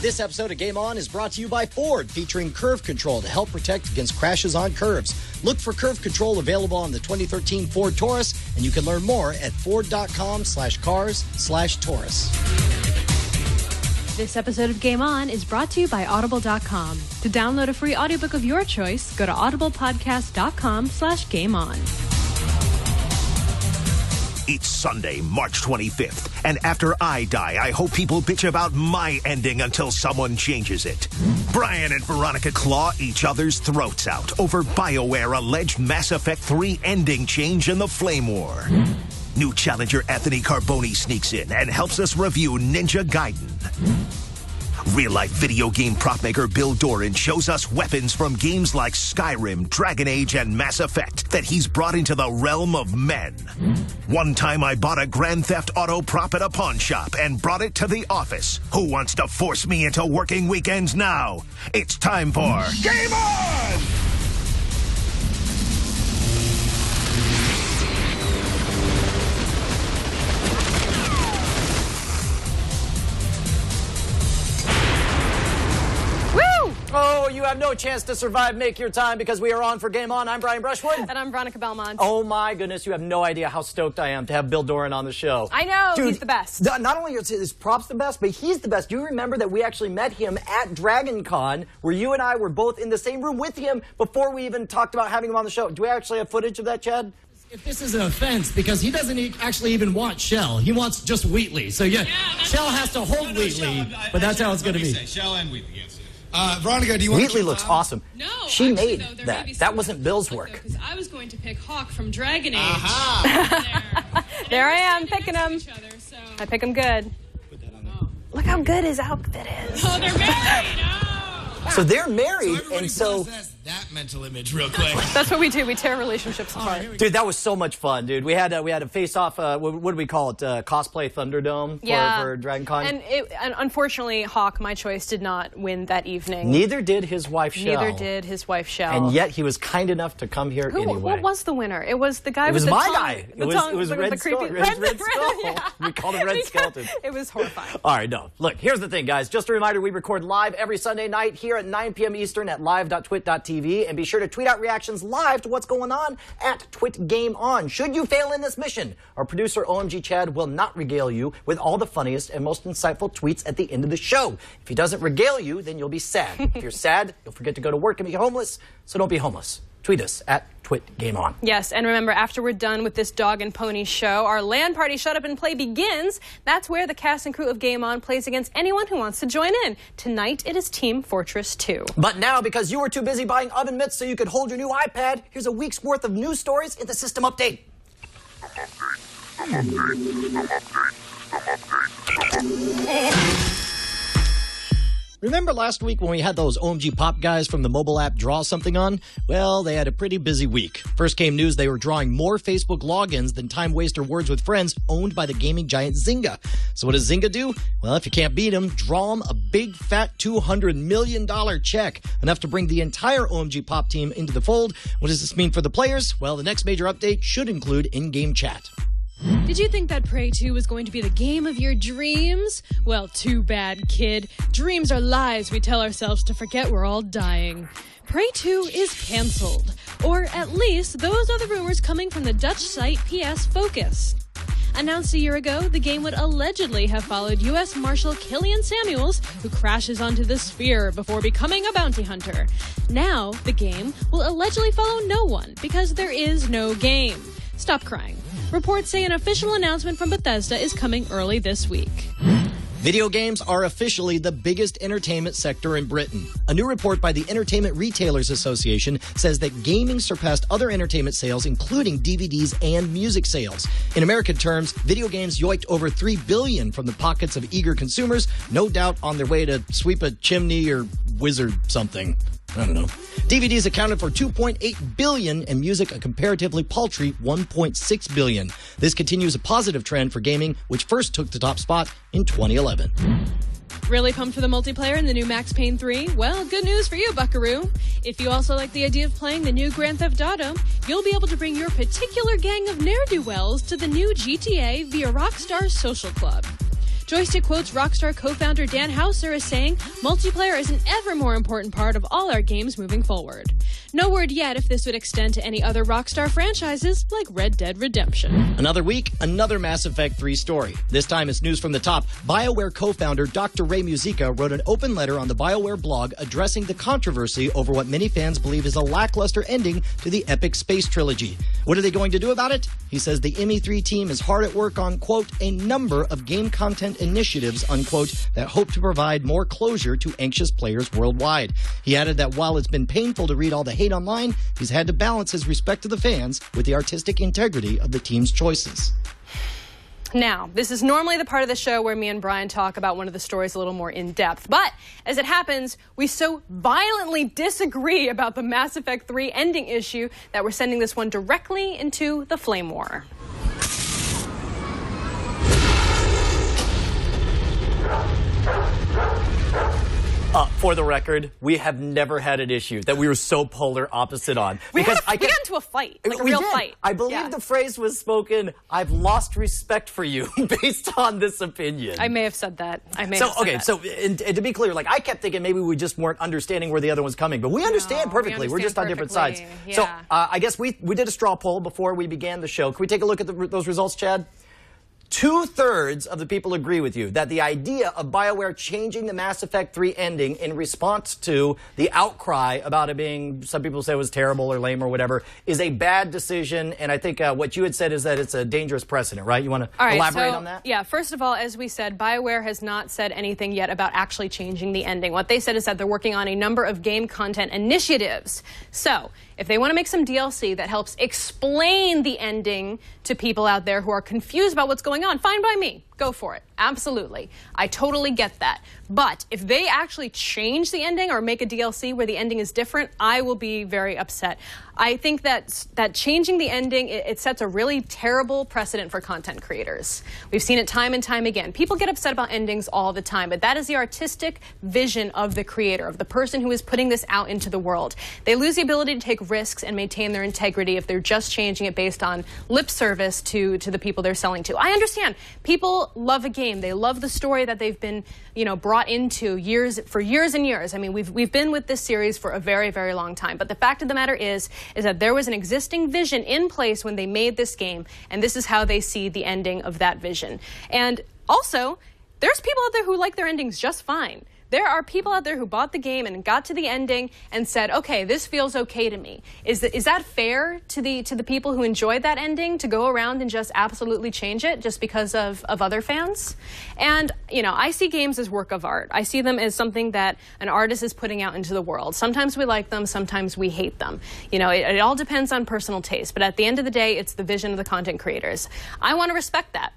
This episode of Game On is brought to you by Ford, featuring Curve Control to help protect against crashes on curves. Look for Curve Control available on the 2013 Ford Taurus, and you can learn more at ford.com/cars/Taurus. This episode of Game On is brought to you by Audible.com. To download a free audiobook of your choice, go to audiblepodcast.com/GameOn. It's Sunday, March 25th, and after I die, I hope people bitch about my ending until someone changes it. Brian and Veronica claw each other's throats out over BioWare alleged Mass Effect 3 ending change in the Flame War. New challenger Anthony Carboni sneaks in and helps us review Ninja Gaiden. Real-life video game prop maker Bill Doran shows us weapons from games like Skyrim, Dragon Age, and Mass Effect that he's brought into the realm of men. One time I bought a Grand Theft Auto prop at a pawn shop and brought it to the office. Who wants to force me into working weekends now? It's time for Game On! Oh, you have no chance to survive. Make your time because we are on for Game On. I'm Brian Brushwood. And I'm Veronica Belmont. Oh, my goodness. You have no idea how stoked I am to have Bill Doran on the show. I know. Dude, he's the best. Not only is his props the best, but he's the best. Do you remember that we actually met him at Dragon Con, where you and I were both in the same room with him before we even talked about having him on the show? Do we actually have footage of that, Chad? If this is an offense, because he doesn't actually even want Shell. He wants just Wheatley. So, yeah Shell has to hold Wheatley, but that's how it's going to be. Shell and Wheatley, yes. Veronica, do you want Wheatley looks awesome. No, she actually, made though, that. That wasn't Bill's work. Because I was going to pick Hawk from Dragon Age. There I am, picking him. So. I pick him good. Look how good his outfit is. Oh, they're married. So they're married, and so... process that mental image real quick. That's what we do. We tear relationships apart. Dude, that was so much fun, dude. We had a face-off, what do we call it, cosplay Thunderdome for Dragon Con. And unfortunately, Hawk, my choice, did not win that evening. Neither did his wife, Shell. Neither did his wife, Shell. And yet he was kind enough to come here anyway. What was the winner? It was the guy with the the tongue. guy. It was Red Skull. Red Skull. Yeah. We called him Red Skeleton. It was horrifying. All right, no. Look, here's the thing, guys. Just a reminder, we record live every Sunday night here at 9 p.m. Eastern at live.twit.tv. And be sure to tweet out reactions live to what's going on at Twit Game On. Should you fail in this mission, our producer OMG Chad will not regale you with all the funniest and most insightful tweets at the end of the show. If he doesn't regale you, then you'll be sad. If you're sad, you'll forget to go to work and be homeless, so don't be homeless. Tweet us at Twit Game On. Yes, and remember, after we're done with this dog and pony show, our LAN party Shut Up and Play begins. That's where the cast and crew of Game On plays against anyone who wants to join in. Tonight, it is Team Fortress 2. But now, because you were too busy buying oven mitts so you could hold your new iPad, here's a week's worth of news stories in the system update. Remember last week when we had those OMG Pop guys from the mobile app Draw Something On? Well, they had a pretty busy week. First came news they were drawing more Facebook logins than Time Waster Words with Friends owned by the gaming giant Zynga. So what does Zynga do? Well, if you can't beat them, draw them a big fat $200 million check, enough to bring the entire OMG Pop team into the fold. What does this mean for the players? Well, the next major update should include in-game chat. Did you think that Prey 2 was going to be the game of your dreams? Well, too bad, kid. Dreams are lies we tell ourselves to forget we're all dying. Prey 2 is cancelled. Or at least, those are the rumors coming from the Dutch site PS Focus. Announced a year ago, the game would allegedly have followed U.S. Marshal Killian Samuels, who crashes onto the sphere before becoming a bounty hunter. Now, the game will allegedly follow no one, because there is no game. Stop crying. Reports say an official announcement from Bethesda is coming early this week. Video games are officially the biggest entertainment sector in Britain. A new report by the Entertainment Retailers Association says that gaming surpassed other entertainment sales, including DVDs and music sales. In American terms, video games yoinked over $3 billion from the pockets of eager consumers, no doubt on their way to sweep a chimney or wizard something. I don't know. DVDs accounted for $2.8 billion and music a comparatively paltry $1.6 billion. This continues a positive trend for gaming, which first took the top spot in 2011. Really pumped for the multiplayer in the new Max Payne 3? Well, good news for you, buckaroo. If you also like the idea of playing the new Grand Theft Auto, you'll be able to bring your particular gang of ne'er-do-wells to the new GTA via Rockstar Social Club. Joystick quotes Rockstar co-founder Dan Houser as saying, multiplayer is an ever more important part of all our games moving forward. No word yet if this would extend to any other Rockstar franchises like Red Dead Redemption. Another week, another Mass Effect 3 story. This time it's news from the top. BioWare co-founder Dr. Ray Musica wrote an open letter on the BioWare blog addressing the controversy over what many fans believe is a lackluster ending to the epic space trilogy. What are they going to do about it? He says the ME3 team is hard at work on, quote, a number of game content initiatives, unquote, that hope to provide more closure to anxious players worldwide. He added that while it's been painful to read all the hate online, he's had to balance his respect to the fans with the artistic integrity of the team's choices. Now, this is normally the part of the show where me and Brian talk about one of the stories a little more in depth. But as it happens, we so violently disagree about the Mass Effect 3 ending issue that we're sending this one directly into the flame war. For the record, we have never had an issue that we were so polar opposite on. We got into a fight, like a real fight. I believe the phrase was spoken, I've lost respect for you based on this opinion. I may have said that. So to be clear, like I kept thinking maybe we just weren't understanding where the other one's coming, but we understand perfectly. We're just on different sides. Yeah. So I guess we did a straw poll before we began the show. Can we take a look at those results, Chad? 2/3 of the people agree with you that the idea of BioWare changing the Mass Effect 3 ending in response to the outcry about it being, some people say it was terrible or lame or whatever, is a bad decision. And I think what you had said is that it's a dangerous precedent, right? You want to elaborate on that? Yeah, first of all, as we said, BioWare has not said anything yet about actually changing the ending. What they said is that they're working on a number of game content initiatives. So if they want to make some DLC that helps explain the ending to people out there who are confused about what's going on, fine by me. Go for it. Absolutely. I totally get that. But if they actually change the ending or make a DLC where the ending is different, I will be very upset. I think that changing the ending, it sets a really terrible precedent for content creators. We've seen it time and time again. People get upset about endings all the time, but that is the artistic vision of the creator, of the person who is putting this out into the world. They lose the ability to take risks and maintain their integrity if they're just changing it based on lip service to the people they're selling to. I understand. People love a game. They love the story that they've been, brought into for years and years. I mean, we've been with this series for a very, very long time. But the fact of the matter is that there was an existing vision in place when they made this game, and this is how they see the ending of that vision. And also, there's people out there who like their endings just fine. There are people out there who bought the game and got to the ending and said, okay, this feels okay to me. Is that fair to the people who enjoyed that ending to go around and just absolutely change it just because of other fans? And, I see games as work of art. I see them as something that an artist is putting out into the world. Sometimes we like them, sometimes we hate them. It all depends on personal taste. But at the end of the day, it's the vision of the content creators. I want to respect that.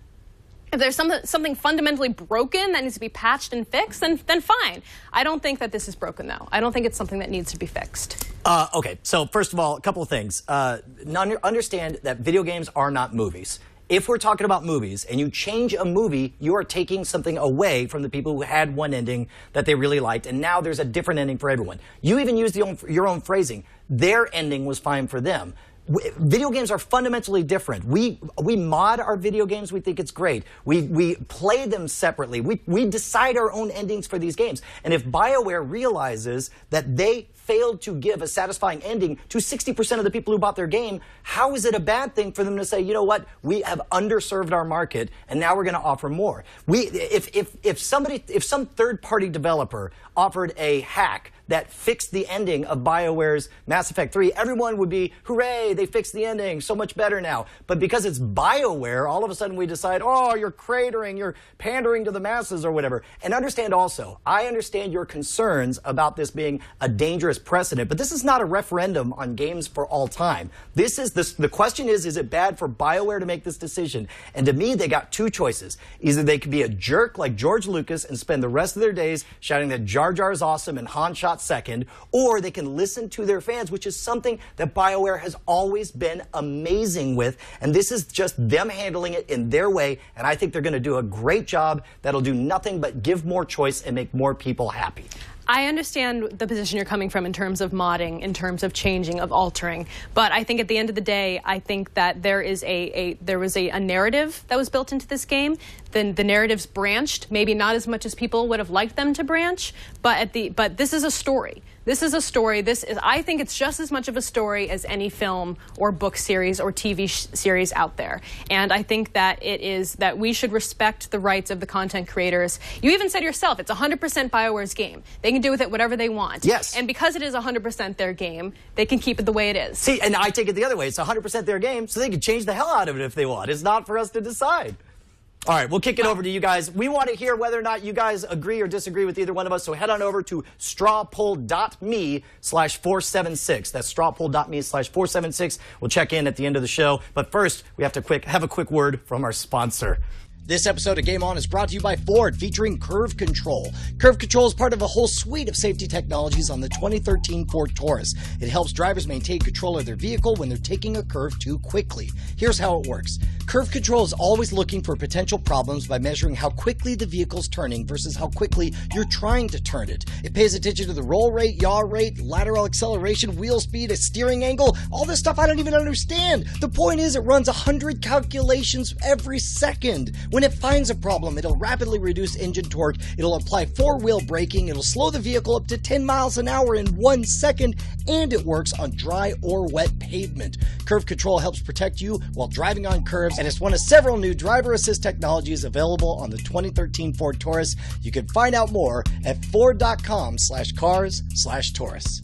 If there's something fundamentally broken that needs to be patched and fixed, then fine. I don't think that this is broken, though. I don't think it's something that needs to be fixed. Okay, so first of all, a couple of things. Understand that video games are not movies. If we're talking about movies and you change a movie, you are taking something away from the people who had one ending that they really liked, and now there's a different ending for everyone. You even used your own phrasing. Their ending was fine for them. Video games are fundamentally different. We mod our video games. We think it's great. We play them separately. We decide our own endings for these games. And if BioWare realizes that they failed to give a satisfying ending to 60% of the people who bought their game, how is it a bad thing for them to say, you know what, we have underserved our market and now we're going to offer more? If some third-party developer offered a hack that fixed the ending of BioWare's Mass Effect 3, everyone would be, hooray, they fixed the ending, so much better now. But because it's BioWare, all of a sudden we decide, oh, you're cratering, you're pandering to the masses or whatever. And understand also, I understand your concerns about this being a dangerous precedent, but this is not a referendum on games for all time. The question is it bad for BioWare to make this decision? And to me, they got two choices. Either they could be a jerk like George Lucas and spend the rest of their days shouting that Jar Jar is awesome and Han shot second, or they can listen to their fans, which is something that BioWare has always been amazing with, and this is just them handling it in their way, and I think they're going to do a great job that'll do nothing but give more choice and make more people happy. I understand the position you're coming from in terms of modding, in terms of changing, of altering. But I think at the end of the day, I think that there was a narrative that was built into this game. Then the narratives branched, maybe not as much as people would have liked them to branch. But this is a story. This is a story. I think it's just as much of a story as any film or book series or TV series out there. And I think that that we should respect the rights of the content creators. You even said yourself, it's 100% BioWare's game. They can do with it whatever they want. Yes. And because it is 100% their game, they can keep it the way it is. See, and I take it the other way. It's 100% their game, so they can change the hell out of it if they want. It's not for us to decide. All right, we'll kick it over to you guys. We want to hear whether or not you guys agree or disagree with either one of us, so head on over to strawpoll.me/476. That's strawpoll.me/476. We'll check in at the end of the show. But first, we have to have a quick word from our sponsor. This episode of Game On is brought to you by Ford, featuring Curve Control. Curve Control is part of a whole suite of safety technologies on the 2013 Ford Taurus. It helps drivers maintain control of their vehicle when they're taking a curve too quickly. Here's how it works. Curve Control is always looking for potential problems by measuring how quickly the vehicle's turning versus how quickly you're trying to turn it. It pays attention to the roll rate, yaw rate, lateral acceleration, wheel speed, a steering angle, all this stuff I don't even understand. The point is it runs 100 calculations every second. When it finds a problem, it'll rapidly reduce engine torque, it'll apply four-wheel braking, it'll slow the vehicle up to 10 miles an hour in 1 second, and it works on dry or wet pavement. Curve Control helps protect you while driving on curves, and it's one of several new driver assist technologies available on the 2013 Ford Taurus. You can find out more at ford.com/cars/Taurus.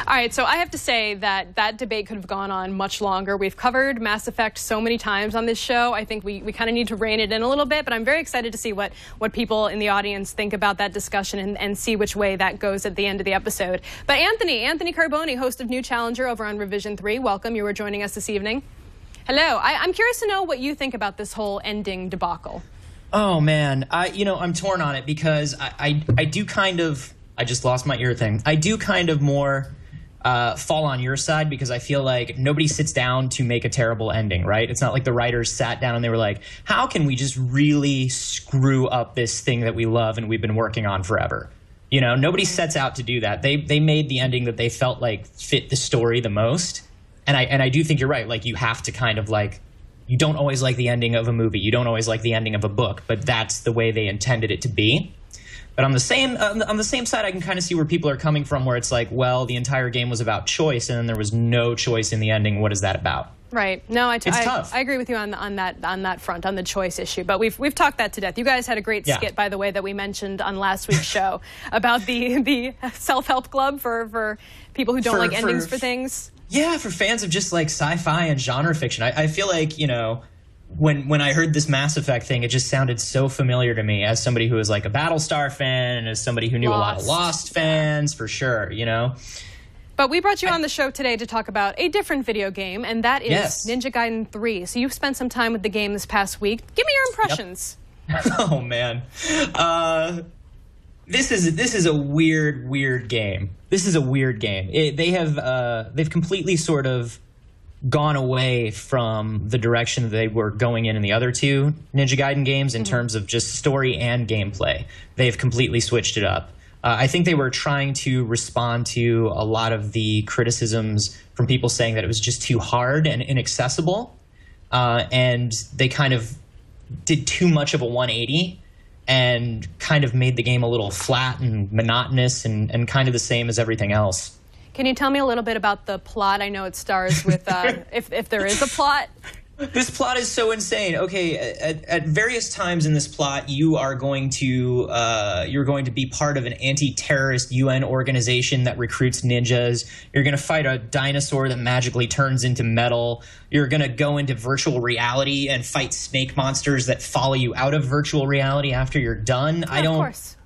All right, so I have to say that debate could have gone on much longer. We've covered Mass Effect so many times on this show. I think we kind of need to rein it in a little bit, but I'm very excited to see what people in the audience think about that discussion and see which way that goes at the end of the episode. But Anthony Carboni, host of New Challenger over on Revision 3, welcome. You were joining us this evening. Hello. I'm curious to know what you think about this whole ending debacle. Oh, man. I'm torn on it because I do kind of, I just lost my ear thing. I do kind of more fall on your side because I feel like nobody sits down to make a terrible ending, right? It's not like the writers sat down and they were like, how can we just really screw up this thing that we love and we've been working on forever? You know, nobody sets out to do that. They made the ending that they felt like fit the story the most. And I do think you're right. Like, you have to kind of like, you don't always like the ending of a movie. You don't always like the ending of a book, but that's the way they intended it to be. But on the same side, I can kind of see where people are coming from, where it's like, well, the entire game was about choice, and then there was no choice in the ending. What is that about? Right. No, it's tough. I agree with you on that front, on the choice issue. But we've talked that to death. You guys had a great skit, by the way, that we mentioned on last week's show about the self-help club for people who don't like endings for things. Yeah, for fans of just like sci-fi and genre fiction. I feel like, you know, when I heard this Mass Effect thing, it just sounded so familiar to me as somebody who is like a Battlestar fan and as somebody who knew a lot of Lost fans, for sure, you know. But we brought you on the show today to talk about a different video game, and that is Ninja Gaiden 3. So you've spent some time with the game this past week. Give me your impressions. Yep. Oh, man. This is a weird game. This is a weird game. They've completely sort of gone away from the direction that they were going in the other two Ninja Gaiden games in terms of just story and gameplay. They've completely switched it up. I think they were trying to respond to a lot of the criticisms from people saying that it was just too hard and inaccessible, and they kind of did too much of a 180 and kind of made the game a little flat and monotonous and kind of the same as everything else. Can you tell me a little bit about the plot? I know it stars with, if there is a plot. This plot is so insane. Okay, at various times in this plot, you're going to be part of an anti-terrorist UN organization that recruits ninjas. You're going to fight a dinosaur that magically turns into metal. You're going to go into virtual reality and fight snake monsters that follow you out of virtual reality after you're done. Of course.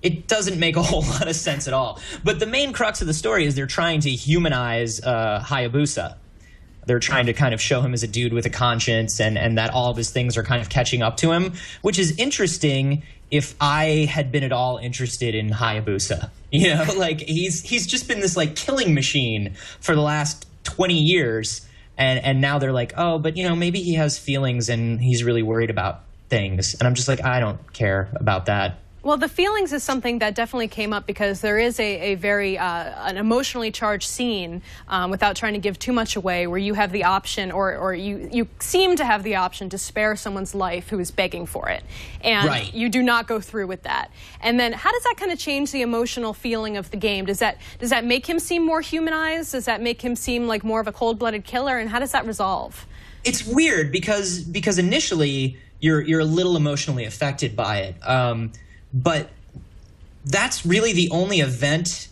It doesn't make a whole lot of sense at all. But the main crux of the story is they're trying to humanize Hayabusa. They're trying to kind of show him as a dude with a conscience and that all of his things are kind of catching up to him, which is interesting if I had been at all interested in Hayabusa. You know, like he's just been this like killing machine for the last 20 years. And now they're like, oh, but you know, maybe he has feelings and he's really worried about things. And I'm just like, I don't care about that. Well, the feelings is something that definitely came up because there is a very an emotionally charged scene, without trying to give too much away, where you have the option, or you seem to have the option to spare someone's life who is begging for it, and you do not go through with that. And then, how does that kind of change the emotional feeling of the game? Does that make him seem more humanized? Does that make him seem like more of a cold-blooded killer? And how does that resolve? It's weird because initially you're a little emotionally affected by it. But that's really the only event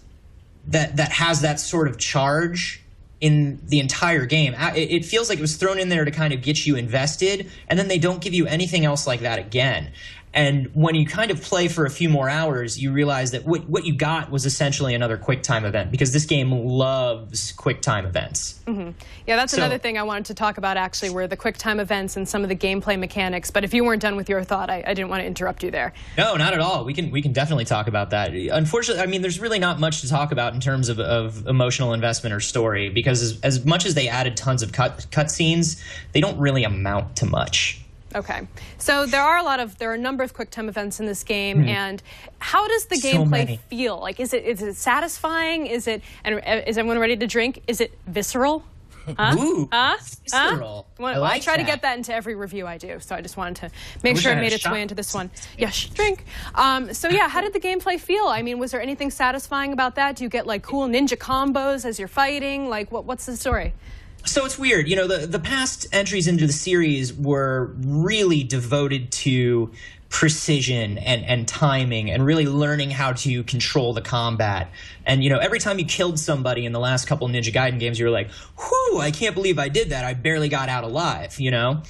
that has that sort of charge in the entire game. It feels like it was thrown in there to kind of get you invested, and then they don't give you anything else like that again. And when you kind of play for a few more hours, you realize that what you got was essentially another QuickTime event, because this game loves QuickTime events. Mm-hmm. Yeah, that's another thing I wanted to talk about, actually, were the QuickTime events and some of the gameplay mechanics. But if you weren't done with your thought, I didn't want to interrupt you there. No, not at all. We can definitely talk about that. Unfortunately, I mean, there's really not much to talk about in terms of emotional investment or story, because as much as they added tons of cutscenes, they don't really amount to much. Okay, so there are a number of QuickTime events in this game, and how does the gameplay feel? Like, is it satisfying? Is everyone ready to drink? Is it visceral? Ooh, visceral. I try to get that into every review I do, so I just wanted to make sure it made its way into this one. Yes, drink. So yeah, how did the gameplay feel? I mean, was there anything satisfying about that? Do you get like cool ninja combos as you're fighting? Like, what's the story? So it's weird. You know, the past entries into the series were really devoted to precision and timing and really learning how to control the combat. And, you know, every time you killed somebody in the last couple of Ninja Gaiden games, you were like, whew, I can't believe I did that. I barely got out alive, you know?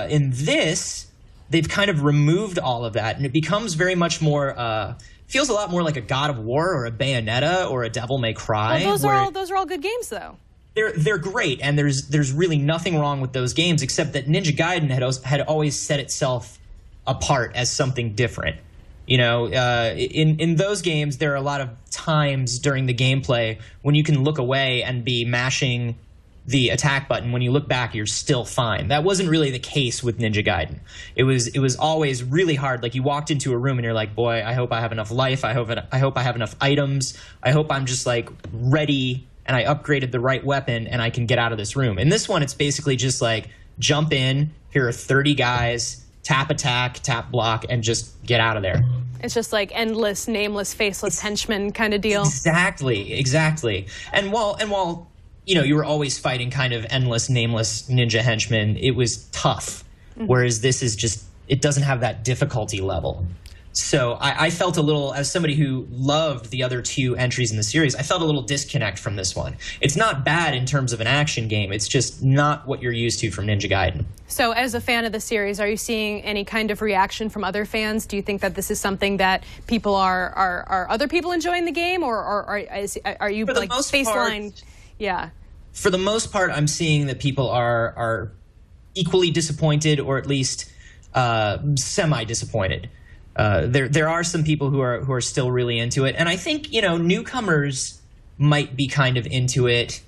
In this, they've kind of removed all of that, and it becomes very much more feels a lot more like a God of War or a Bayonetta or a Devil May Cry. Well, those are all good games, though. They're great, and there's really nothing wrong with those games, except that Ninja Gaiden had always set itself apart as something different. You know, in those games, there are a lot of times during the gameplay when you can look away and be mashing the attack button. When you look back, you're still fine. That wasn't really the case with Ninja Gaiden. It was always really hard. Like, you walked into a room and you're like, boy, I hope I have enough life. I hope I have enough items. I hope I'm just like ready, and I upgraded the right weapon, and I can get out of this room. In this one, it's basically just like, jump in, here are 30 guys, tap attack, tap block, and just get out of there. It's just like endless, nameless, faceless henchmen kind of deal. Exactly. And while you know, you were always fighting kind of endless, nameless ninja henchmen, it was tough. Mm-hmm. Whereas this is just, it doesn't have that difficulty level. So I felt a little, as somebody who loved the other two entries in the series, I felt a little disconnect from this one. It's not bad in terms of an action game. It's just not what you're used to from Ninja Gaiden. So as a fan of the series, are you seeing any kind of reaction from other fans? Do you think that this is something that people are other people enjoying the game, or are you like baseline? Yeah. For the most part, I'm seeing that people are equally disappointed, or at least semi-disappointed. There are some people who are still really into it, and I think, you know, newcomers might be kind of into it.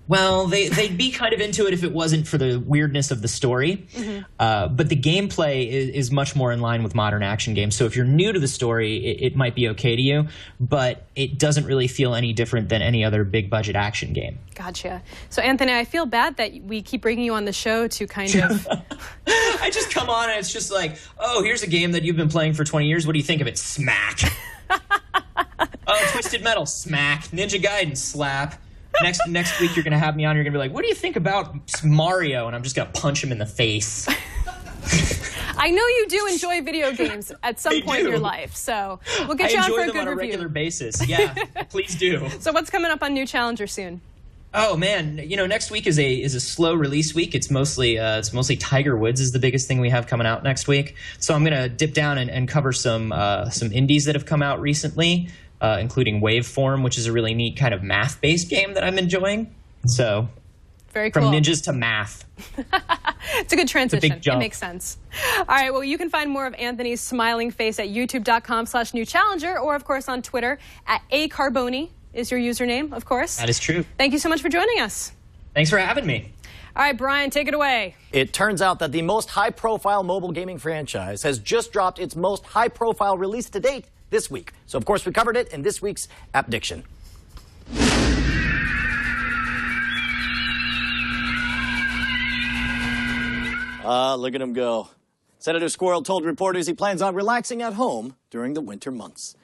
Well, they'd be kind of into it if it wasn't for the weirdness of the story. Mm-hmm. But the gameplay is much more in line with modern action games. So if you're new to the story, it might be okay to you, but it doesn't really feel any different than any other big budget action game. Gotcha. So Anthony, I feel bad that we keep bringing you on the show to kind of... I just come on and it's just like, oh, here's a game that you've been playing for 20 years. What do you think of it? Smack. Oh, Twisted Metal. Smack. Ninja Gaiden. Slap. Next week you're going to have me on. You're going to be like, what do you think about Mario? And I'm just going to punch him in the face. I know you do enjoy video games at some point in your life, so we'll get you on for a good review. I enjoy them on a regular basis. Yeah, please do. So what's coming up on New Challenger soon? Oh man, you know, next week is a slow release week. It's mostly Tiger Woods is the biggest thing we have coming out next week. So I'm going to dip down and cover some indies that have come out recently. Including Waveform, which is a really neat kind of math-based game that I'm enjoying. So, very cool. From ninjas to math. It's a good transition. It's a big jump. It makes sense. All right, well, you can find more of Anthony's smiling face at youtube.com/newchallenger, or, of course, on Twitter at @Carboni is your username, of course. That is true. Thank you so much for joining us. Thanks for having me. All right, Brian, take it away. It turns out that the most high-profile mobile gaming franchise has just dropped its most high-profile release to date this week. So, of course, we covered it in this week's App Diction. Look at him go. Senator Squirrel told reporters he plans on relaxing at home during the winter months.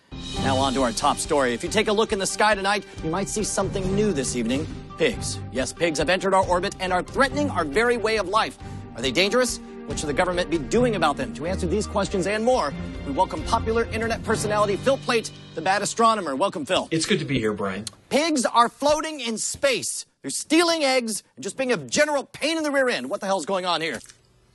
Now on to our top story. If you take a look in the sky tonight, you might see something new this evening. Pigs. Yes, pigs have entered our orbit and are threatening our very way of life. Are they dangerous? What should the government be doing about them? To answer these questions and more, we welcome popular internet personality Phil Plait, the bad astronomer. Welcome, Phil. It's good to be here, Brian. Pigs are floating in space. They're stealing eggs and just being a general pain in the rear end. What the hell's going on here?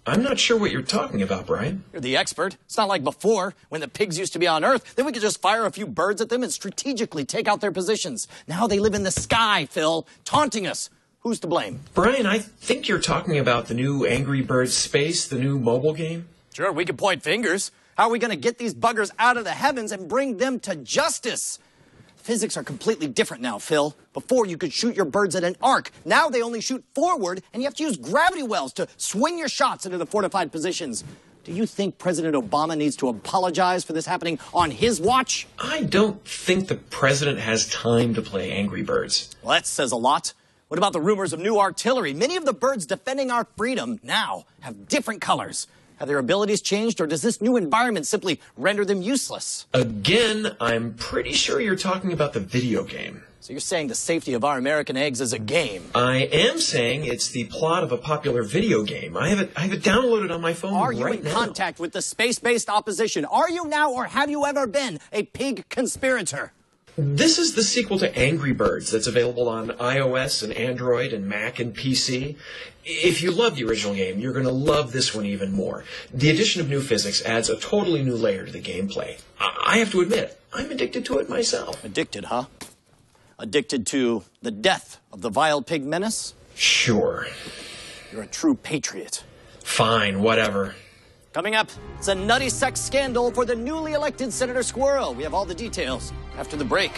I'm not sure what you're talking about, Brian. You're the expert. It's not like before, when the pigs used to be on Earth. Then we could just fire a few birds at them and strategically take out their positions. Now they live in the sky, Phil, taunting us. Who's to blame? Brian, I think you're talking about the new Angry Birds Space, the new mobile game. Sure, we could point fingers. How are we going to get these buggers out of the heavens and bring them to justice? Physics are completely different now, Phil. Before, you could shoot your birds at an arc. Now they only shoot forward, and you have to use gravity wells to swing your shots into the fortified positions. Do you think President Obama needs to apologize for this happening on his watch? I don't think the president has time to play Angry Birds. Well, that says a lot. What about the rumors of new artillery? Many of the birds defending our freedom now have different colors. Have their abilities changed, or does this new environment simply render them useless? Again, I'm pretty sure you're talking about the video game. So you're saying the safety of our American eggs is a game? I am saying it's the plot of a popular video game. I have it downloaded on my phone right now. Are you in contact with the space-based opposition? Are you now, or have you ever been a pig conspirator? This is the sequel to Angry Birds that's available on iOS and Android and Mac and PC. If you love the original game, you're going to love this one even more. The addition of new physics adds a totally new layer to the gameplay. I have to admit, I'm addicted to it myself. Addicted, huh? Addicted to the death of the vile pig menace? Sure. You're a true patriot. Fine, whatever. Coming up, it's a nutty sex scandal for the newly elected Senator Squirrel. We have all the details after the break.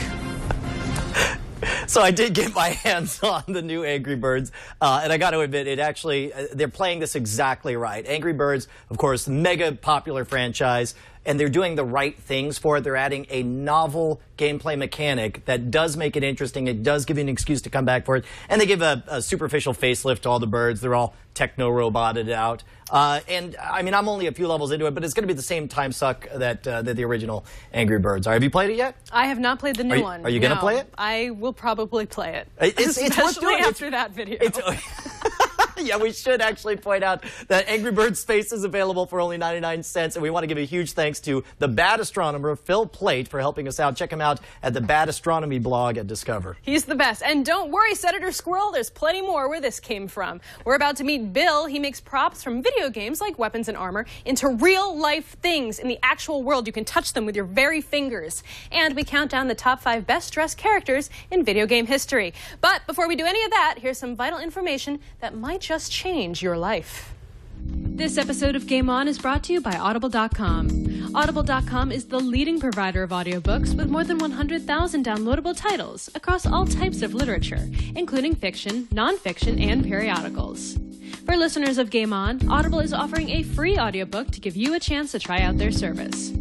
So I did get my hands on the new Angry Birds, and I got to admit, it actually, they're playing this exactly right. Angry Birds, of course, mega popular franchise, and they're doing the right things for it. They're adding a novel gameplay mechanic that does make it interesting. It does give you an excuse to come back for it. And they give a superficial facelift to all the birds. They're all techno-roboted out. And, I mean, I'm only a few levels into it, but it's going to be the same time suck that the original Angry Birds are. Have you played it yet? I have not played the new one. Are you going to play it? I will probably play it. It's worth doing. After that video. Yeah, we should actually point out that Angry Birds Space is available for only 99 cents, and we want to give a huge thanks to the bad astronomer, Phil Plait, for helping us out. Check him out at the Bad Astronomy blog at Discover. He's the best. And don't worry, Senator Squirrel, there's plenty more where this came from. We're about to meet Bill. He makes props from video games like weapons and armor into real-life things in the actual world. You can touch them with your very fingers. And we count down the top 5 best-dressed characters in video game history. But before we do any of that, here's some vital information that might just change your life. This episode of Game On is brought to you by Audible.com. Audible.com is the leading provider of audiobooks with more than 100,000 downloadable titles across all types of literature, including fiction, nonfiction, and periodicals. For listeners of Game On, Audible is offering a free audiobook to give you a chance to try out their service.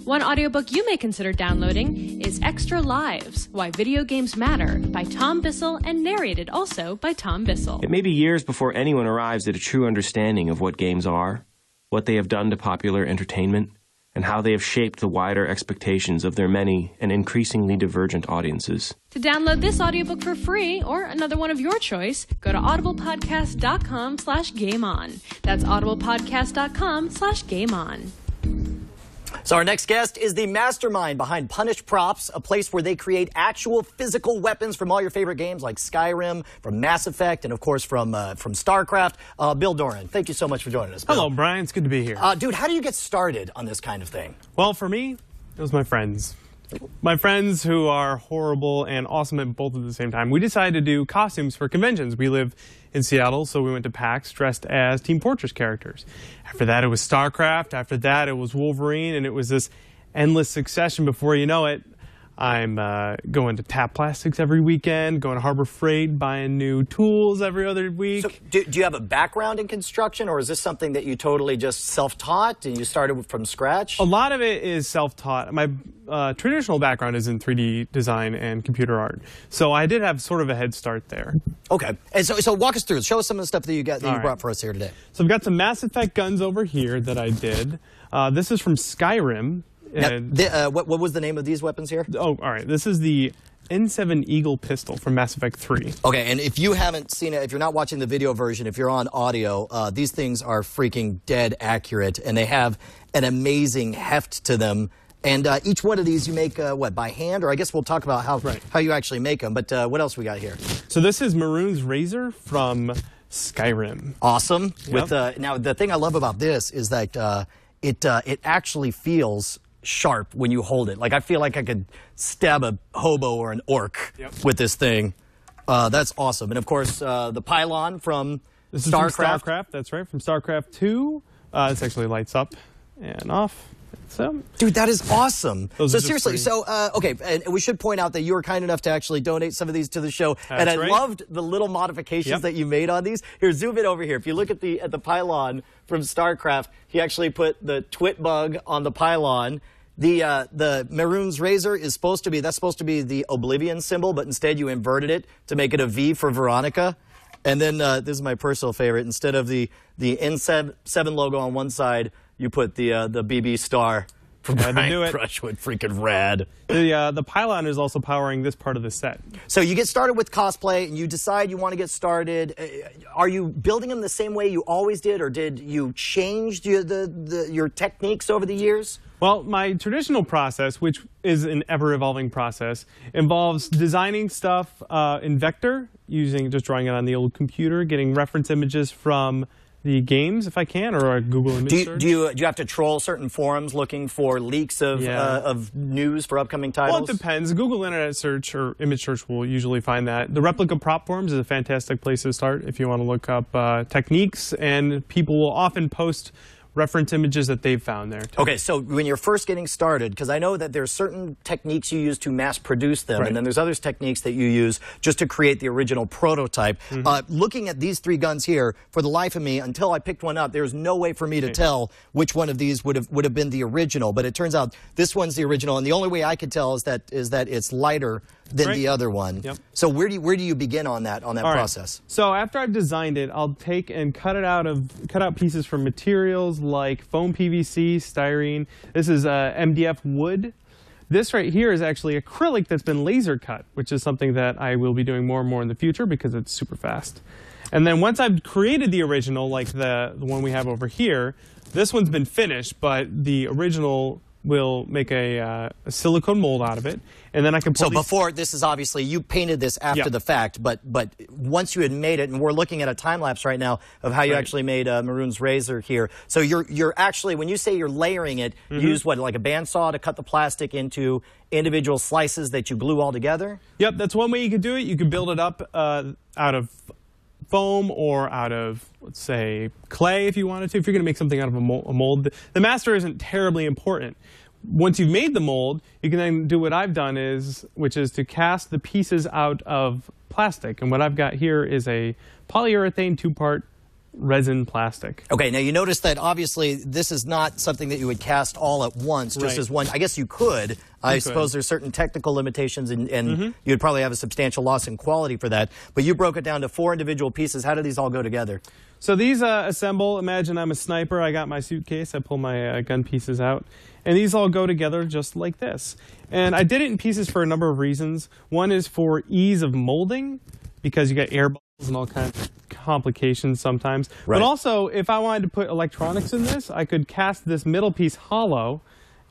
One audiobook you may consider downloading is Extra Lives, Why Video Games Matter, by Tom Bissell and narrated also by Tom Bissell. It may be years before anyone arrives at a true understanding of what games are, what they have done to popular entertainment, and how they have shaped the wider expectations of their many and increasingly divergent audiences. To download this audiobook for free, or another one of your choice, go to audiblepodcast.com/gameon. That's audiblepodcast.com/gameon. So our next guest is the mastermind behind Punish Props, a place where they create actual physical weapons from all your favorite games like Skyrim, from Mass Effect, and of course from StarCraft. Bill Doran, thank you so much for joining us, Bill. Hello, Brian. It's good to be here. Dude, how do you get started on this kind of thing? Well, for me, it was my friends. My friends who are horrible and awesome at both at the same time. We decided to do costumes for conventions. We live in Seattle, so we went to PAX dressed as Team Fortress characters. After that, it was StarCraft. After that, it was Wolverine, and it was this endless succession. Before you know it, I'm going to Tap Plastics every weekend, going to Harbor Freight, buying new tools every other week. So do you have a background in construction, or is this something that you totally just self-taught and you started from scratch? A lot of it is self-taught. My traditional background is in 3D design and computer art, so I did have sort of a head start there. Okay, and so walk us through. Show us some of the stuff that you brought for us here today. So I've got some Mass Effect guns over here that I did. This is from Skyrim. Now, what was the name of these weapons here? Oh, all right. This is the N7 Eagle pistol from Mass Effect 3. Okay, and if you haven't seen it, if you're not watching the video version, if you're on audio, these things are freaking dead accurate, and they have an amazing heft to them. And each one of these you make, what, by hand? Or I guess we'll talk about how you actually make them. But what else we got here? So this is Maroon's Razor from Skyrim. Awesome. Yep. With now, the thing I love about this is that it actually feels sharp when you hold it. Like, I feel like I could stab a hobo or an orc with this thing. That's awesome. And of course, the pylon from This StarCraft. is from StarCraft, that's right, from StarCraft 2. This actually lights up and off. So, dude, that is awesome. So seriously, okay, and we should point out that you were kind enough to actually donate some of these to the show, and I loved the little modifications that you made on these. Here, zoom in over here. If you look at the pylon from StarCraft, he actually put the TWiT bug on the pylon. The Maroon's Razor is supposed to be the Oblivion symbol, but instead you inverted it to make it a V for Veronica. And then this is my personal favorite. Instead of the N7 logo on one side, you put the BB star from Brushwood. Freaking rad. The pylon is also powering this part of the set. So you get started with cosplay, and you decide you want to get started. Are you building them the same way you always did, or did you change your techniques over the years? Well, my traditional process, which is an ever-evolving process, involves designing stuff in vector, just drawing it on the old computer, getting reference images from the games, if I can, or a Google image search. Do you have to troll certain forums looking for leaks of news for upcoming titles? Well, it depends. Google Internet Search or image search will usually find that. The replica prop forums is a fantastic place to start if you want to look up techniques, and people will often post reference images that they've found there, too. Okay, so when you're first getting started, because I know that there's certain techniques you use to mass produce them, and then there's other techniques that you use just to create the original prototype. Looking at these three guns here, for the life of me, until I picked one up, there's no way for me to tell which one of these would have been the original. But it turns out this one's the original, and the only way I could tell is that it's lighter than the other one. So where do you begin on that process? So after I've designed it, I'll take and cut out pieces from materials like foam PVC, styrene. This is MDF wood. This right here is actually acrylic that's been laser cut, which is something that I will be doing more and more in the future because it's super fast. And then once I've created the original, like the one we have over here, this one's been finished, but the original will make a silicone mold out of it, and then I can pull So before, this is obviously, you painted this after the fact, but once you had made it, and we're looking at a time lapse right now of how you actually made Maroon's Razor here. So you're actually, when you say you're layering it, you use what, like a bandsaw to cut the plastic into individual slices that you glue all together? Yep, that's one way you could do it. You could build it up out of foam or out of, let's say, clay if you wanted to. If you're going to make something out of a mold, the master isn't terribly important. Once you've made the mold, you can then do what I've done, which is to cast the pieces out of plastic. And what I've got here is a polyurethane 2-part resin plastic. Okay, now you notice that obviously this is not something that you would cast all at once, just as one. I guess you could. I suppose there's certain technical limitations, and you'd probably have a substantial loss in quality for that. But you broke it down to 4 individual pieces. How do these all go together? So these assemble. Imagine I'm a sniper. I got my suitcase. I pull my gun pieces out. And these all go together just like this. And I did it in pieces for a number of reasons. One is for ease of molding, because you got air bubbles and all kinds of complications sometimes. But also, if I wanted to put electronics in this, I could cast this middle piece hollow,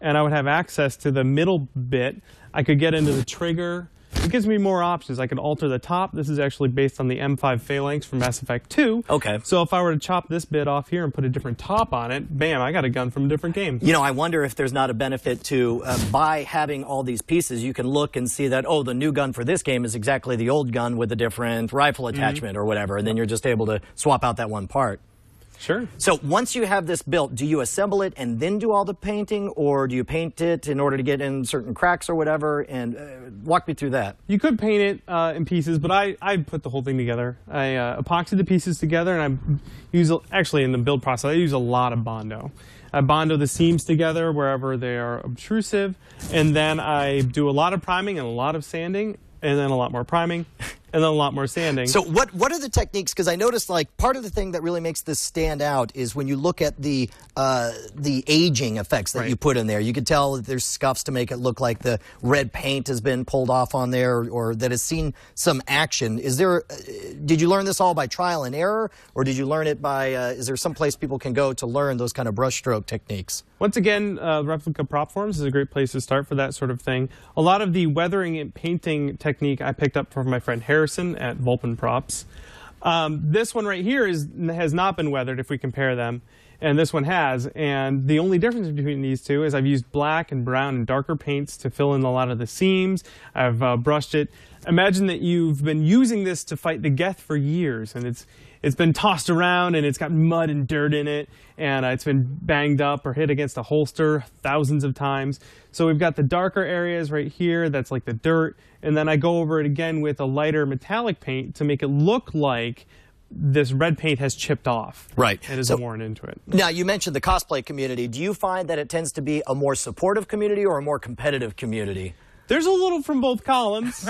and I would have access to the middle bit. I could get into the trigger. It gives me more options. I could alter the top. This is actually based on the M5 phalanx from Mass Effect 2. Okay. So if I were to chop this bit off here and put a different top on it, bam, I got a gun from a different game. You know, I wonder if there's not a benefit to, by having all these pieces, you can look and see that, oh, the new gun for this game is exactly the old gun with a different rifle attachment or whatever, and then you're just able to swap out that one part. Sure. So once you have this built, do you assemble it and then do all the painting, or do you paint it in order to get in certain cracks or whatever? And walk me through that. You could paint it in pieces, but I put the whole thing together. I epoxy the pieces together, and actually in the build process, I use a lot of Bondo. I Bondo the seams together wherever they are obtrusive, and then I do a lot of priming and a lot of sanding, and then a lot more priming, and then a lot more sanding. So what are the techniques? Because I noticed, like, part of the thing that really makes this stand out is when you look at the aging effects that you put in there. You can tell that there's scuffs to make it look like the red paint has been pulled off on there, or that has seen some action. Is there? Did you learn this all by trial and error, or did you learn it by? Is there some place people can go to learn those kind of brushstroke techniques? Once again, Replica Prop Forums is a great place to start for that sort of thing. A lot of the weathering and painting technique I picked up from my friend Harrison at Vulpin Props. This one right here has not been weathered if we compare them, and this one has. And the only difference between these two is I've used black and brown and darker paints to fill in a lot of the seams. I've brushed it. Imagine that you've been using this to fight the Geth for years, and it's been tossed around, and it's got mud and dirt in it, and it's been banged up or hit against a holster thousands of times. So we've got the darker areas right here, that's like the dirt, and then I go over it again with a lighter metallic paint to make it look like this red paint has chipped off. Right. And is worn into it. Now, you mentioned the cosplay community. Do you find that it tends to be a more supportive community or a more competitive community? There's a little from both columns.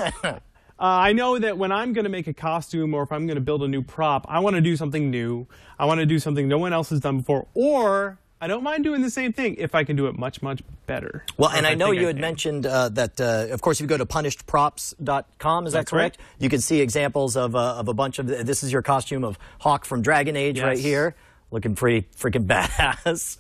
I know that when I'm going to make a costume, or if I'm going to build a new prop, I want to do something new. I want to do something no one else has done before, or I don't mind doing the same thing if I can do it much, much better. Well, and I know you had mentioned that, of course, if you go to punishedprops.com, is that correct? Right. You can see examples of a bunch of, this is your costume of Hawk from Dragon Age right here. Looking pretty freaking badass.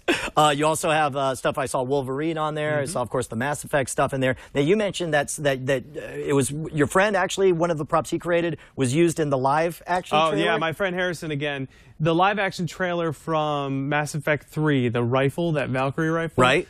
You also have stuff. I saw Wolverine on there. I saw, of course, the Mass Effect stuff in there. Now, you mentioned that it was your friend, actually, one of the props he created was used in the live action trailer? Oh, yeah, my friend Harrison again. The live action trailer from Mass Effect 3, the rifle, that Valkyrie rifle. Right.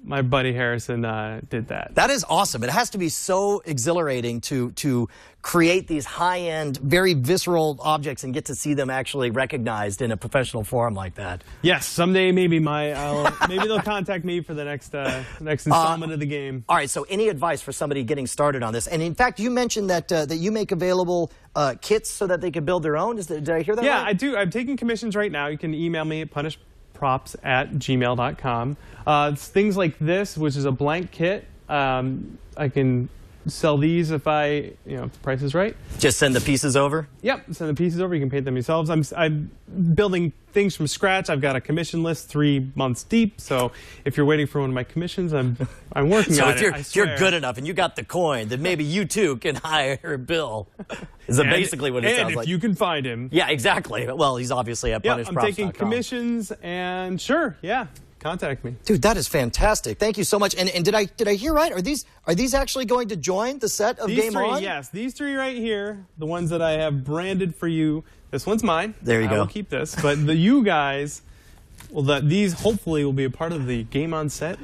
My buddy Harrison did that. That is awesome. It has to be so exhilarating to create these high-end, very visceral objects and get to see them actually recognized in a professional forum like that. Yes, someday maybe maybe they'll contact me for the next installment of the game. All right. So, any advice for somebody getting started on this? And in fact, you mentioned that that you make available kits so that they can build their own. Did I hear that? Yeah, right? I do. I'm taking commissions right now. You can email me at punishprops@gmail.com. It's things like this, which is a blank kit. I can sell these if if the price is right. Just send the pieces over? Yep, send the pieces over. You can paint them yourselves. I'm building things from scratch. I've got a commission list 3 months deep. So if you're waiting for one of my commissions, I'm working on it. So if you're good enough and you got the coin, then maybe you too can hire Bill. Is basically what it sounds like. And if you can find him. Yeah, exactly. Well, he's obviously at punishedprops.com. I'm taking commissions, and sure, yeah. Contact me. Dude, that is fantastic. Thank you so much. And did I hear right? Are these actually going to join the set of Game On? Yes, these three right here, the ones that I have branded for you. This one's mine. There you go. I will keep this. But you guys, these hopefully will be a part of the Game On set.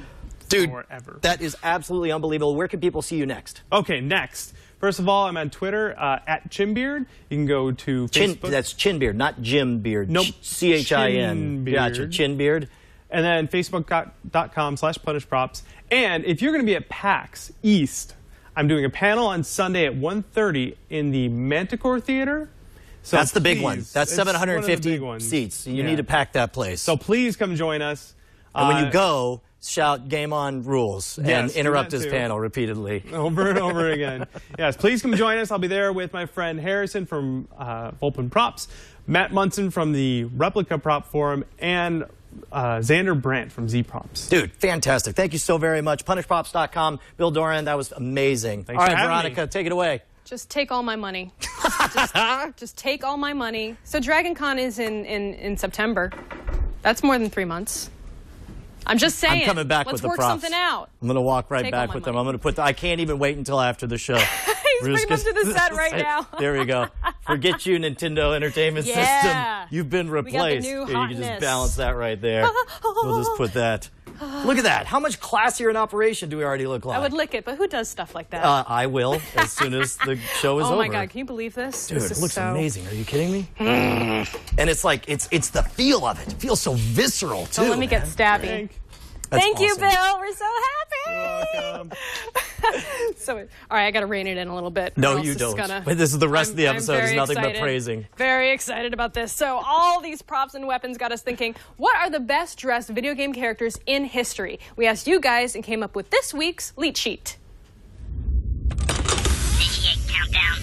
Dude, forever. That is absolutely unbelievable. Where can people see you next? Okay, next. First of all, I'm on Twitter at Chinbeard. You can go to Facebook. That's Chinbeard, not Jim Beard. Nope. Chin. Gotcha, Chinbeard. And then facebook.com/punishprops. And if you're going to be at PAX East, I'm doing a panel on Sunday at 1:30 in the Manticore Theater. So that's the big one. That's 750 seats. You need to pack that place. So please come join us. And when you go, shout "Game On rules" and interrupt his panel repeatedly. Over and over again. Yes, please come join us. I'll be there with my friend Harrison from Vulpin Props, Matt Munson from the Replica Prop Forum, and Xander Brandt from Z-Props. Dude, fantastic. Thank you so very much. Punishedprops.com. Bill Doran, that was amazing. Thanks all for right, having Veronica, take it away. Just take all my money. just take all my money. So Dragon Con is in September. That's more than 3 months. I'm just saying. I'm coming back with the props. Let's work something out. I'm going to walk right back with them. I'm going to put I can't even wait until after the show. He's bringing them to the set right now. There we go. Forget you, Nintendo Entertainment System. You've been replaced. We got the new you hotness. can just balance that right there. We'll just put that. Look at that. How much classier in operation do we already look like? I would lick it, but who does stuff like that? I will as soon as the show is over. Oh my God, can you believe this? Dude, this it looks so amazing. Are you kidding me? And it's like, it's the feel of it. It feels so visceral, too. Oh, let me get stabby. Thank you, awesome. Bill. We're so happy. You're welcome. So, all right, I got to rein it in a little bit. No, you don't. But this is the rest of the episode is nothing but praising. Very excited about this. So all these props and weapons got us thinking, what are the best dressed video game characters in history? We asked you guys and came up with this week's Leet Sheet. Initiate countdown.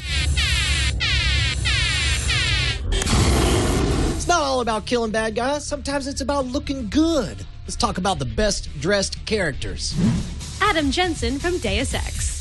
It's not all about killing bad guys. Sometimes it's about looking good. Let's talk about the best dressed characters. Adam Jensen from Deus Ex.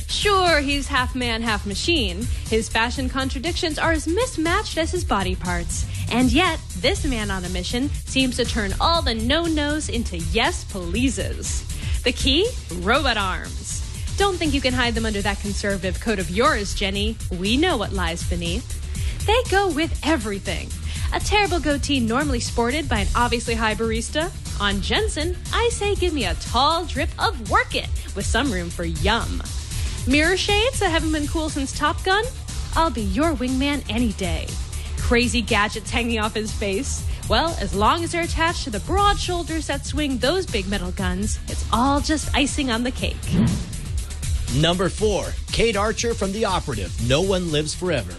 Sure, he's half man, half machine. His fashion contradictions are as mismatched as his body parts. And yet, this man on a mission seems to turn all the no-nos into yes-pleases. The key? Robot arms. Don't think you can hide them under that conservative coat of yours, Jenny. We know what lies beneath. They go with everything. A terrible goatee normally sported by an obviously high barista. On Jensen, I say give me a tall drip of work it with some room for yum. Mirror shades that haven't been cool since Top Gun? I'll be your wingman any day. Crazy gadgets hanging off his face? Well, as long as they're attached to the broad shoulders that swing those big metal guns, it's all just icing on the cake. Number 4, Kate Archer from The Operative. No One Lives Forever.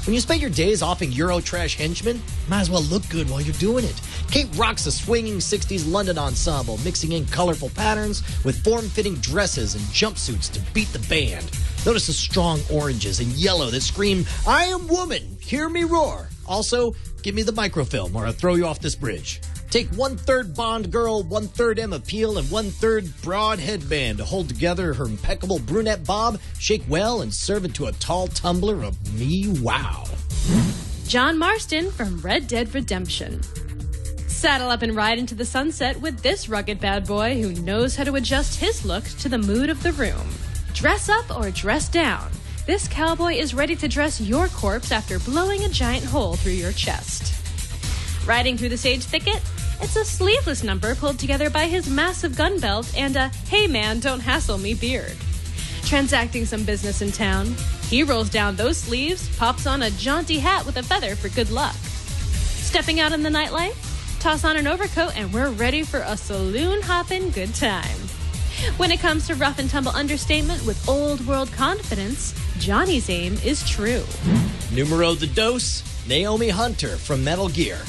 When you spend your days offing Eurotrash henchmen, might as well look good while you're doing it. Kate rocks a swinging 60s London ensemble, mixing in colorful patterns with form-fitting dresses and jumpsuits to beat the band. Notice the strong oranges and yellow that scream, "I am woman, hear me roar." Also, give me the microfilm or I'll throw you off this bridge. Take 1/3 Bond girl, 1/3 Emma Peel, and 1/3 broad headband to hold together her impeccable brunette bob, shake well, and serve into a tall tumbler of me wow. John Marston from Red Dead Redemption. Saddle up and ride into the sunset with this rugged bad boy who knows how to adjust his look to the mood of the room. Dress up or dress down. This cowboy is ready to dress your corpse after blowing a giant hole through your chest. Riding through the sage thicket? It's a sleeveless number pulled together by his massive gun belt and a "hey man, don't hassle me" beard. Transacting some business in town, he rolls down those sleeves, pops on a jaunty hat with a feather for good luck. Stepping out in the nightlife? Toss on an overcoat and we're ready for a saloon-hopping good time. When it comes to rough and tumble understatement with old world confidence, Johnny's aim is true. Numero the dose, Naomi Hunter from Metal Gear.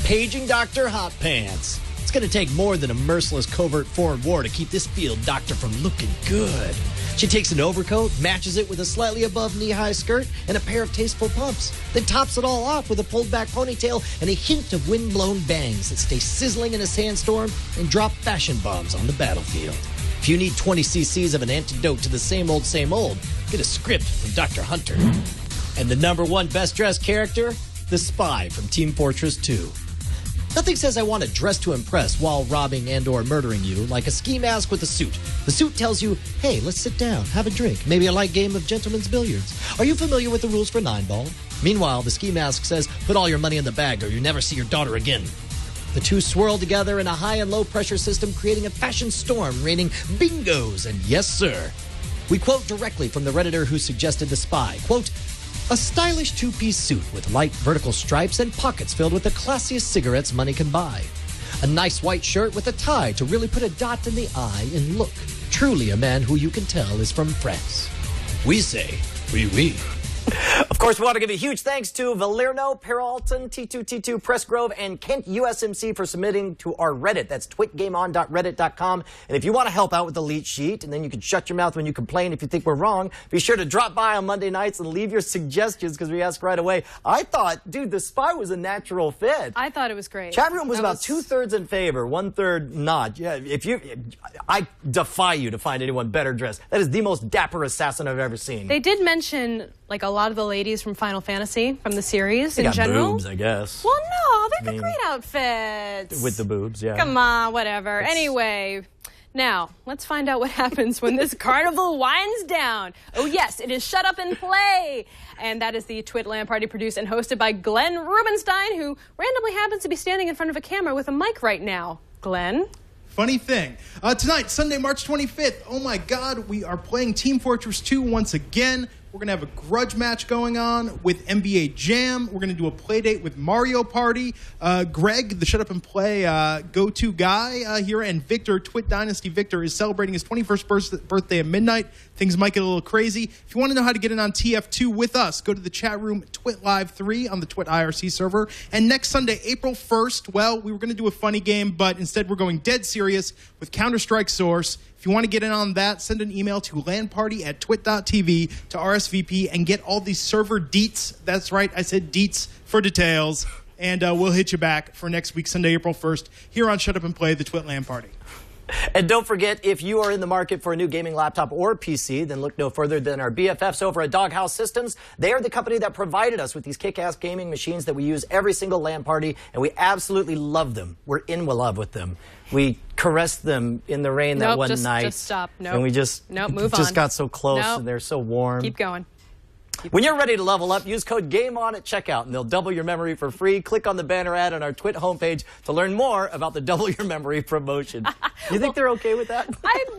Paging Dr. Hot Pants. It's going to take more than a merciless covert foreign war to keep this field doctor from looking good. She takes an overcoat, matches it with a slightly above knee-high skirt and a pair of tasteful pumps, then tops it all off with a pulled-back ponytail and a hint of wind-blown bangs that stay sizzling in a sandstorm and drop fashion bombs on the battlefield. If you need 20 cc's of an antidote to the same old, get a script from Dr. Hunter. And the number 1 best-dressed character? The Spy from Team Fortress 2. Nothing says I want to dress to impress while robbing and or murdering you like a ski mask with a suit. The suit tells you, hey, let's sit down, have a drink, maybe a light game of gentleman's billiards. Are you familiar with the rules for 9-ball? Meanwhile, the ski mask says, put all your money in the bag or you never see your daughter again. The two swirl together in a high and low pressure system, creating a fashion storm, raining bingos, and yes, sir. We quote directly from the Redditor who suggested The Spy, quote, a stylish 2-piece suit with light vertical stripes and pockets filled with the classiest cigarettes money can buy. A nice white shirt with a tie to really put a dot in the eye and look. Truly a man who you can tell is from France. We say, oui, oui. Of course, we want to give a huge thanks to Valerno, Peralton, T2T2, Press Grove, and Kent USMC for submitting to our Reddit. That's twitgameon.reddit.com. And if you want to help out with the Leet Sheet, and then you can shut your mouth when you complain if you think we're wrong, be sure to drop by on Monday nights and leave your suggestions because we ask right away. I thought, dude, The Spy was a natural fit. I thought it was great. Chat room was about 2/3 in favor, 1/3 not. Yeah, I defy you to find anyone better dressed. That is the most dapper assassin I've ever seen. They did mention like a lot of the ladies from Final Fantasy from the series they in got general. Boobs, I guess. Well, no, they got great outfits. With the boobs, yeah. Come on, whatever. Anyway, now let's find out what happens when this carnival winds down. Oh yes, it is Shut Up and Play. And that is the TWiT LAN party produced and hosted by Glenn Rubenstein, who randomly happens to be standing in front of a camera with a mic right now. Glenn? Funny thing. Tonight, Sunday, March 25th. Oh my God, we are playing Team Fortress 2 once again. We're going to have a grudge match going on with NBA Jam. We're going to do a play date with Mario Party. Greg, the Shut Up and Play go-to guy here, and Victor, Twit Dynasty Victor, is celebrating his 21st birthday at midnight. Things might get a little crazy. If you want to know how to get in on TF2 with us, go to the chat room Twit Live 3 on the Twit IRC server. And next Sunday, April 1st, well, we were going to do a funny game, but instead we're going dead serious with Counter-Strike Source. If you want to get in on that, send an email to landparty@twit.tv to RSVP and get all these server deets. That's right, I said deets for details. And we'll hit you back for next week, Sunday, April 1st, here on Shut Up and Play, the Twit LAN Party. And don't forget, if you are in the market for a new gaming laptop or PC, then look no further than our BFFs over at DOGHOUSE Systems. They are the company that provided us with these kick-ass gaming machines that we use every single LAN party, and we absolutely love them. We're in love with them. We caressed them in the rain that one night. Just stop. And we just got so close, and they're so warm. Keep going. When you're ready to level up, use code GameON at checkout, and they'll double your memory for free. Click on the banner ad on our Twit homepage to learn more about the Double Your Memory promotion. You think they're okay with that?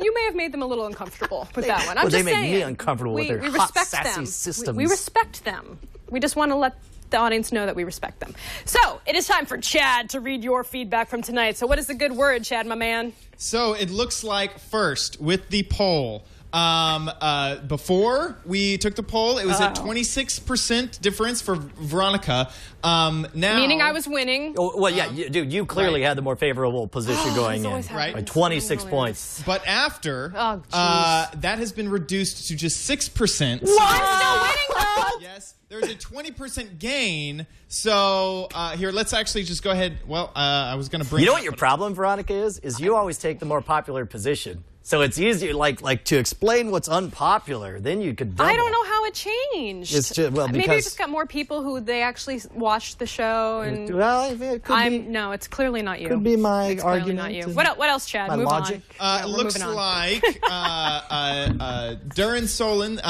You may have made them a little uncomfortable with that one. Well, they make me uncomfortable with their hot, sassy systems. We respect them. We just want to let the audience know that we respect them. So, it is time for Chad to read your feedback from tonight. So, what is the good word, Chad, my man? So, it looks like first, with the poll, before we took the poll, it was at 26% difference for Veronica. Now, meaning I was winning. Oh, well, yeah, dude, you clearly had the more favorable position going in, right? By 26 points. But after, that has been reduced to just 6%. What? I'm still winning, though. Yes, there's a 20% gain. So here, let's actually just go ahead. Well, I was going to bring. You know what your problem, Veronica, is you always take the more popular position. So it's easier, like to explain what's unpopular. Then you could double. I don't know how it changed. It's just, well, maybe I just got more people who they actually watched the show. And well, it could be. No, it's clearly not you. Could be my it's argument. Not you. What else, Chad? My Move logic. on. It looks like Doran Solon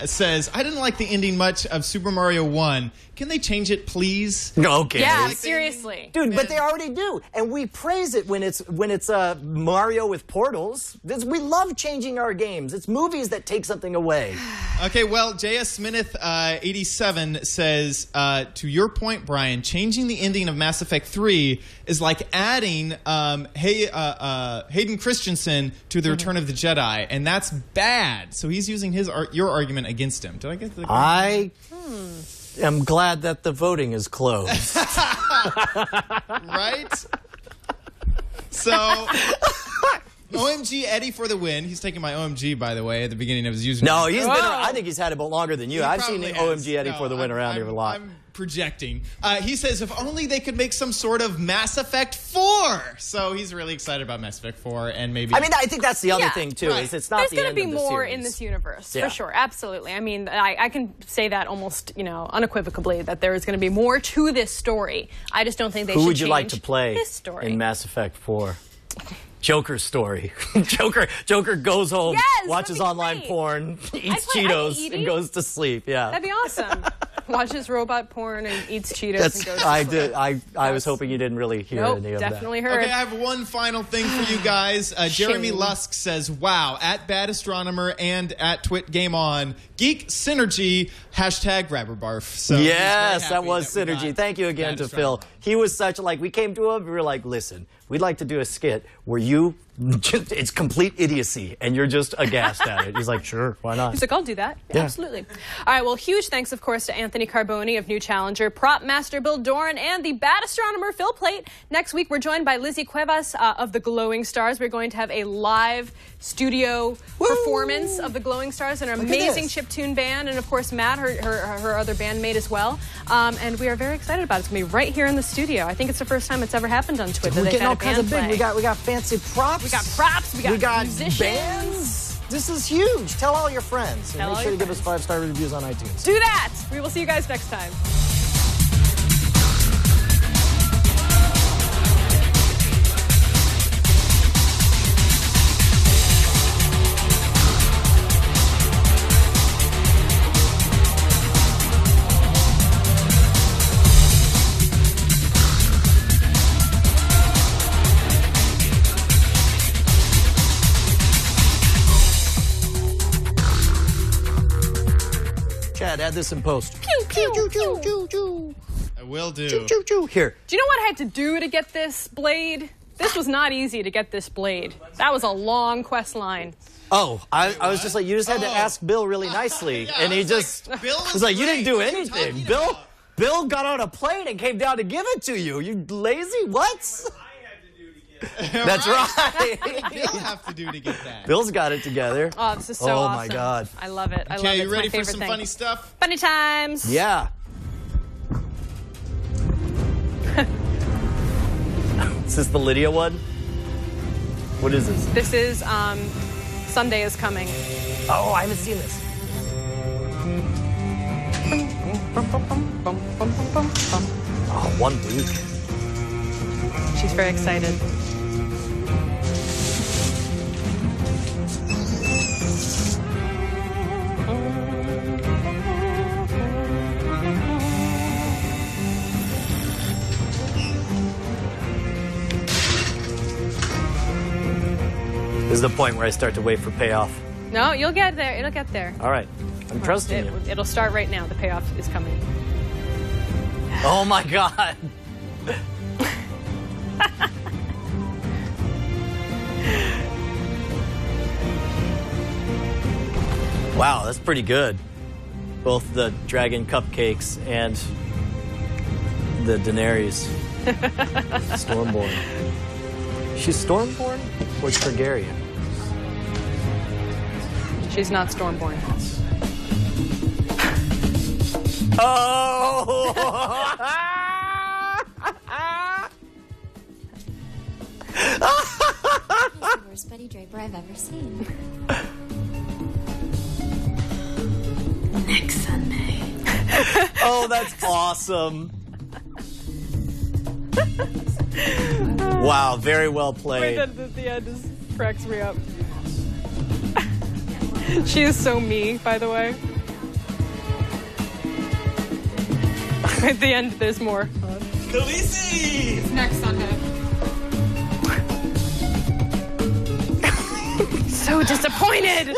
says, "I didn't like the ending much of Super Mario 1. Can they change it, please?" Okay. Yeah, seriously, dude. But they already do, and we praise it when it's Mario with portals. We love changing our games. It's movies that take something away. Okay, well, J.S. Smith 87 says, to your point, Brian, changing the ending of Mass Effect 3 is like adding Hayden Christensen to the Return of the Jedi, and that's bad. So he's using your argument against him. Did I get the? I'm glad that the voting is closed. Right? So, OMG Eddie for the win. He's taking my OMG, by the way, at the beginning of his username. No, he's been around. I think he's had it longer than you. I've seen OMG Eddie for the win around here a lot. I'm projecting. He says, if only they could make some sort of Mass Effect 4. So he's really excited about Mass Effect 4, and maybe. I mean, I think that's the other thing too. Is it's not the end of the series. There's going to be more in this universe for sure. Absolutely. I mean, I can say that almost, unequivocally that there is going to be more to this story. I just don't think they should change. Who would you like to play this story in Mass Effect 4? Joker's story. Joker goes home, watches online porn, eats Cheetos, and goes to sleep. Yeah, that'd be awesome. Watches robot porn and eats Cheetos and goes to sleep. I was hoping you didn't really hear any of that. Definitely heard. Okay, I have one final thing for you guys. Jeremy Lusk says, "Wow, at Bad Astronomer and at Twit Game On, Geek Synergy #grabberbarf." So yes, that was synergy. Thank you again to Phil. He was such we came to him. We were like, listen, we'd like to do a skit where it's complete idiocy, and you're just aghast at it. He's like, sure, why not? He's like, I'll do that. Yeah. Absolutely. All right, well, huge thanks, of course, to Anthony Carboni of New Challenger, Prop Master Bill Doran, and the Bad Astronomer Phil Plait. Next week, we're joined by Lizzie Cuevas of the Glowing Stars. We're going to have a live studio performance of the Glowing Stars and an amazing chiptune band, and, of course, Matt, her other bandmate as well. And we are very excited about it. It's going to be right here in the studio. I think it's the first time it's ever happened on Twit. We're getting all kinds of big. We got fancy props. We got props. We got musicians. Bands. This is huge. Tell all your friends. And make sure to give us 5-star reviews on iTunes. Do that. We will see you guys next time. add this in post. Pew, pew, pew, pew, pew, pew. I will do. Choo, choo, choo. Here. Do you know what I had to do to get this blade? This was not easy to get this blade. That was a long quest line. Oh, I was just like, you just had to ask Bill really nicely. Yeah, and he just was like, you didn't do What are you anything. talking Bill got on a plane and came down to give it to you. You lazy? What? That's right. Bill have to do to get that. Bill's got it together. Oh, this is so awesome. Oh, my God. I love it. I love it. Okay, you It's ready my for favorite some thing. funny stuff? Funny times. Yeah. Is this the Lydia one? What is this? This is Sunday is Coming. Oh, I haven't seen this. Oh, 1 week. She's very excited. This is the point where I start to wait for payoff. No, you'll get there. It'll get there. All right. I'm trusting you. It'll start right now. The payoff is coming. Oh, my God. Wow, that's pretty good. Both the dragon cupcakes and the Daenerys. Stormborn. She's Stormborn or Targaryen? She's not Stormborn. Oh! He's the worst Betty Draper I've ever seen. Next Sunday. Oh, that's awesome. Wow, very well played. Wait, that the end just cracks me up. She is so me, by the way. At the end, there's more. Khaleesi! It's next Sunday. So disappointed!